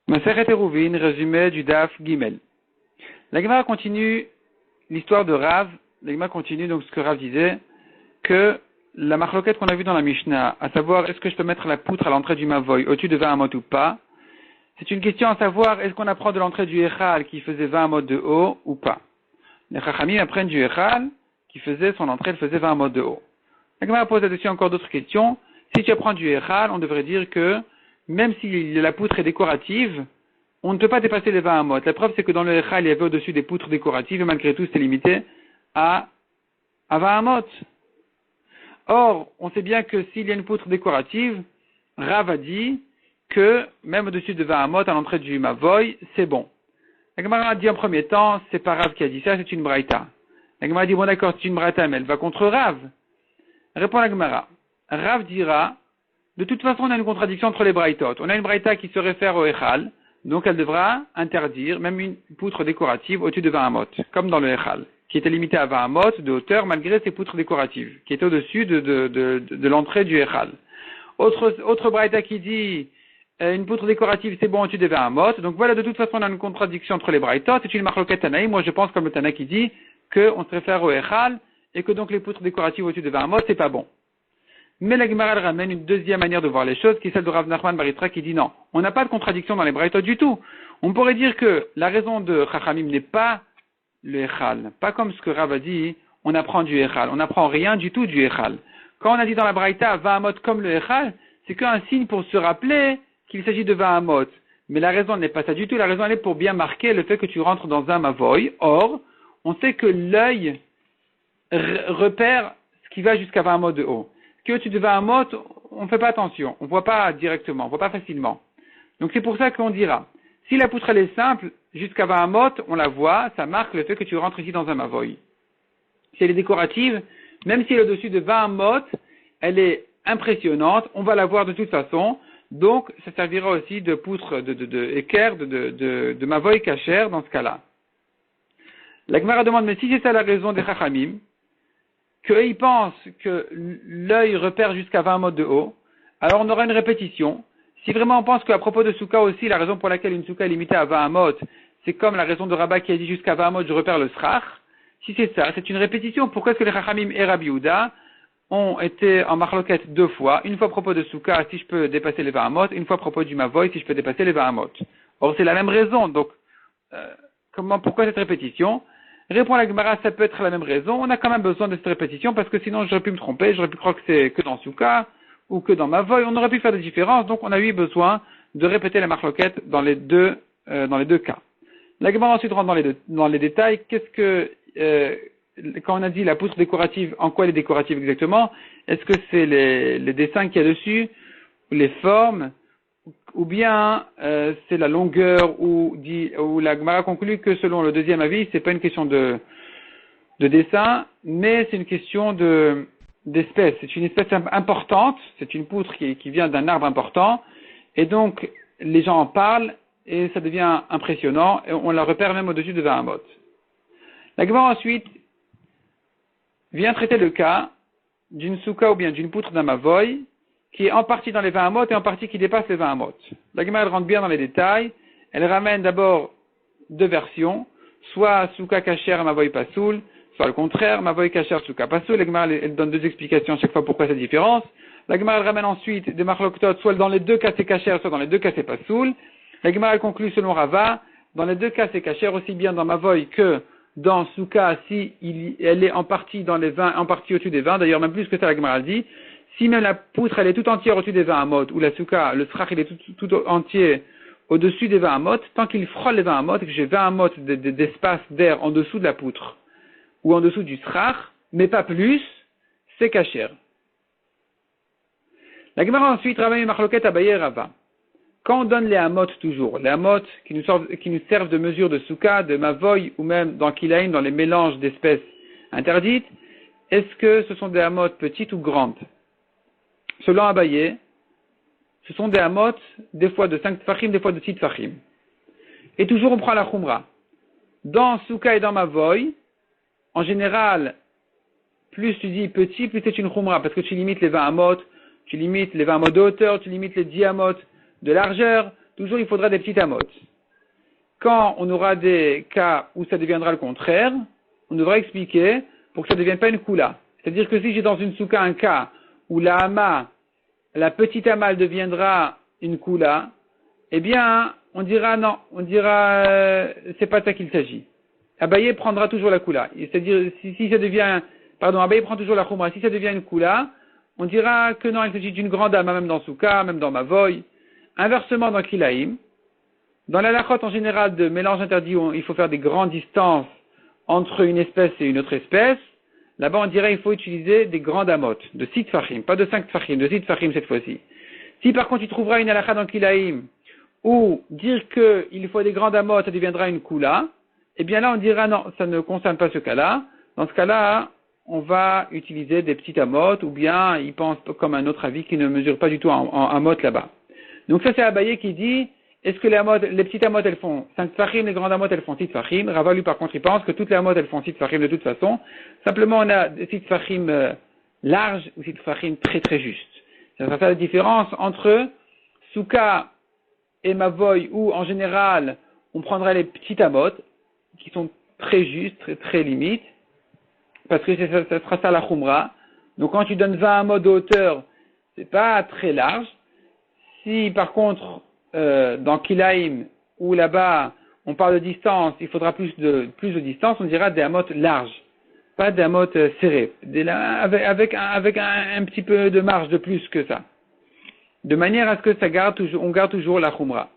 Masechet Eruvin, résumé du Daf Gimel. La Gemara continue l'histoire de Rav. La Gemara continue donc ce que Rav disait, que la marloquette qu'on a vue dans la Mishnah, à savoir est-ce que je peux mettre la poutre à l'entrée du Mavoy au-dessus de 20 amot ou pas, c'est une question à savoir est-ce qu'on apprend de l'entrée du Echal qui faisait 20 amot de haut ou pas. Les Chachamim apprennent du Echal qui faisait son entrée, elle faisait 20 amot de haut. La Gemara pose là-dessus encore d'autres questions. Si tu apprends du Echal, on devrait dire que même si la poutre est décorative, on ne peut pas dépasser les 20 amot. La preuve, c'est que dans le Echal, il y avait au-dessus des poutres décoratives, et malgré tout, c'était limité à 20 amot. Or, on sait bien que s'il y a une poutre décorative, Rav a dit que même au-dessus de 20 amot, à l'entrée du Mavoy, c'est bon. La Gemara a dit en premier temps, c'est pas Rav qui a dit ça, c'est une Braïta. La Gemara a dit, bon d'accord, c'est une Braïta, mais elle va contre Rav. Répond la Gemara. Rav dira, de toute façon, on a une contradiction entre les Braïtot. On a une Braïta qui se réfère au Echal, donc elle devra interdire même une poutre décorative au-dessus de 20 amot, comme dans le Echal, qui était limité à 20 amot de hauteur malgré ses poutres décoratives, qui étaient au-dessus de l'entrée du Echal. Autre Braïta qui dit, une poutre décorative c'est bon au-dessus de 20 amot, donc voilà, de toute façon, on a une contradiction entre les Braïtot, c'est une marloquette Tanaï. Moi je pense comme le Tana qui dit qu'on se réfère au Echal, et que donc les poutres décoratives au-dessus de 20 amot, c'est pas bon. Mais la Gemara ramène une deuxième manière de voir les choses, qui est celle de Rav Nachman bar Yitzhak, qui dit non, on n'a pas de contradiction dans les Braïtot du tout. On pourrait dire que la raison de Chachamim n'est pas le Echal, pas comme ce que Rav a dit, on apprend du Echal, on n'apprend rien du tout du Echal. Quand on a dit dans la Braïta 20 amot comme le Echal, c'est qu'un signe pour se rappeler qu'il s'agit de 20 amot. Mais la raison n'est pas ça du tout, la raison elle est pour bien marquer le fait que tu rentres dans un Mavoy. Or, on sait que l'œil repère ce qui va jusqu'à 20 amot de haut. Ce qui est au-dessus de 20 amot, on ne fait pas attention, on ne voit pas directement, on ne voit pas facilement. Donc c'est pour ça qu'on dira, si la poutre elle est simple, jusqu'à 20 amot, on la voit, ça marque le fait que tu rentres ici dans un mavoy. Si elle est décorative, même si elle est au-dessus de 20 amot, elle est impressionnante, on va la voir de toute façon, donc ça servira aussi de poutre, équerre, de mavoy cachère dans ce cas-là. La Gemara demande, mais si c'est ça la raison des Chachamim, qu'ils pensent que l'œil repère jusqu'à 20 amot de haut, alors on aura une répétition. Si vraiment on pense qu'à propos de Souka aussi, la raison pour laquelle une Souka est limitée à 20 amot, c'est comme la raison de Rabat qui a dit jusqu'à 20 amot, je repère le Srach. Si c'est ça, c'est une répétition. Pourquoi est-ce que les Chachamim et Rabbi Yehuda ont été en marloquette deux fois, une fois à propos de Souka, si je peux dépasser les 20 amot, une fois à propos du Mavoy, si je peux dépasser les 20 amot. Or, c'est la même raison. Donc, pourquoi cette répétition? Répond la Gemara, ça peut être la même raison. On a quand même besoin de cette répétition parce que sinon j'aurais pu me tromper, j'aurais pu croire que c'est que dans Souka ou que dans Mavoy. On aurait pu faire des différences, donc on a eu besoin de répéter la marloquette dans les deux cas. La Gemara ensuite rentre dans les détails. Qu'est-ce que quand on a dit la poutre décorative, en quoi elle est décorative exactement? Est-ce que c'est les dessins qu'il y a dessus, les formes, ou bien c'est la longueur, ou la Gemara conclut que selon le deuxième avis, c'est pas une question de dessin, mais c'est une question d'espèce. C'est une espèce importante, c'est une poutre qui vient d'un arbre important, et donc les gens en parlent, et ça devient impressionnant, et on la repère même au-dessus de 20 amot. La Gemara ensuite vient traiter le cas d'une souka ou bien d'une poutre d'un mavoy, qui est en partie dans les 20 amot et en partie qui dépasse les 20 amot. La Gemara rentre bien dans les détails. Elle ramène d'abord deux versions, soit souka kacher mavoy pasoul, soit le contraire, mavoy kacher souka pasoul. La Gemara elle donne deux explications à chaque fois pourquoi cette différence. La Gemara elle ramène ensuite des marloktot, soit dans les deux cas c'est kacher, soit dans les deux cas c'est pasoul. La Gemara elle conclut selon Rava, dans les deux cas c'est kacher aussi bien dans mavoy que dans souka si elle est en partie dans les 20, en partie au-dessus des 20. D'ailleurs même plus que ça la Gemara dit. Si même la poutre elle est tout entière au-dessus des 20 amot, ou la souka, le srach il est tout entier au-dessus des 20 amot, tant qu'il frôle les 20 amot et que j'ai 20 amot d'espace d'air en dessous de la poutre, ou en dessous du srach, mais pas plus, c'est kasher. La Gemara ensuite ramène une marloquette à Baye Rava. Quand on donne les amot toujours, les amot qui nous servent de mesure de souka, de mavoy, ou même dans kilaïm, dans les mélanges d'espèces interdites, est-ce que ce sont des amot petites ou grandes? Selon Abaye, ce sont des amot, des fois de 5 tfachim, des fois de 6 tfachim. Et toujours on prend la khumra. Dans Souka et dans Mavoy, en général, plus tu dis petit, plus c'est une khumra, parce que tu limites les 20 amot, tu limites les 20 amot de hauteur, tu limites les 10 amot de largeur. toujours il faudra des petites amotes. Quand on aura des cas où ça deviendra le contraire, on devra expliquer pour que ça ne devienne pas une kula. C'est-à-dire que si j'ai dans une souka un cas où la petite ama, elle deviendra une kula, eh bien, on dira non, c'est pas de ça qu'il s'agit. Abaye prendra toujours la kula. C'est-à-dire, si ça devient, Abaye prend toujours la khumra. Si ça devient une kula, on dira que non, il s'agit d'une grande ama, même dans souka, même dans mavoy. Inversement, dans kilaim, dans la lachot en général de mélange interdit où il faut faire des grandes distances entre une espèce et une autre espèce, là-bas on dirait qu'il faut utiliser des grandes amotes, de 6 tfachim, pas de 5 tfachim, de 6 tfachim cette fois-ci. Si par contre il trouvera une halakha dans kilaim, ou dire qu'il faut des grandes amotes, ça deviendra une kula, eh bien là on dira non, ça ne concerne pas ce cas-là. Dans ce cas-là, on va utiliser des petites amotes, ou bien il pense comme un autre avis qui ne mesure pas du tout en amotes là-bas. Donc ça c'est Abaye qui dit, est-ce que les petites amotes elles font 5 tfachim, les grandes amotes elles font 6 tfachim. Rava lui par contre il pense que toutes les amotes elles font 6 tfachim de toute façon. Simplement on a 6 tfachim larges ou 6 tfachim très très justes. C'est ça la différence entre souka et mavoy où en général on prendrait les petites amotes qui sont très justes, très, très limites, parce que ça sera ça la khumra. Donc quand tu donnes 20 amotes de hauteur, c'est pas très large. Si par contre dans Kilaim, où là-bas on parle de distance, il faudra plus de distance, on dira des amotes larges, pas des amotes serrées, avec un petit peu de marge de plus que ça, de manière à ce que on garde toujours la khumra.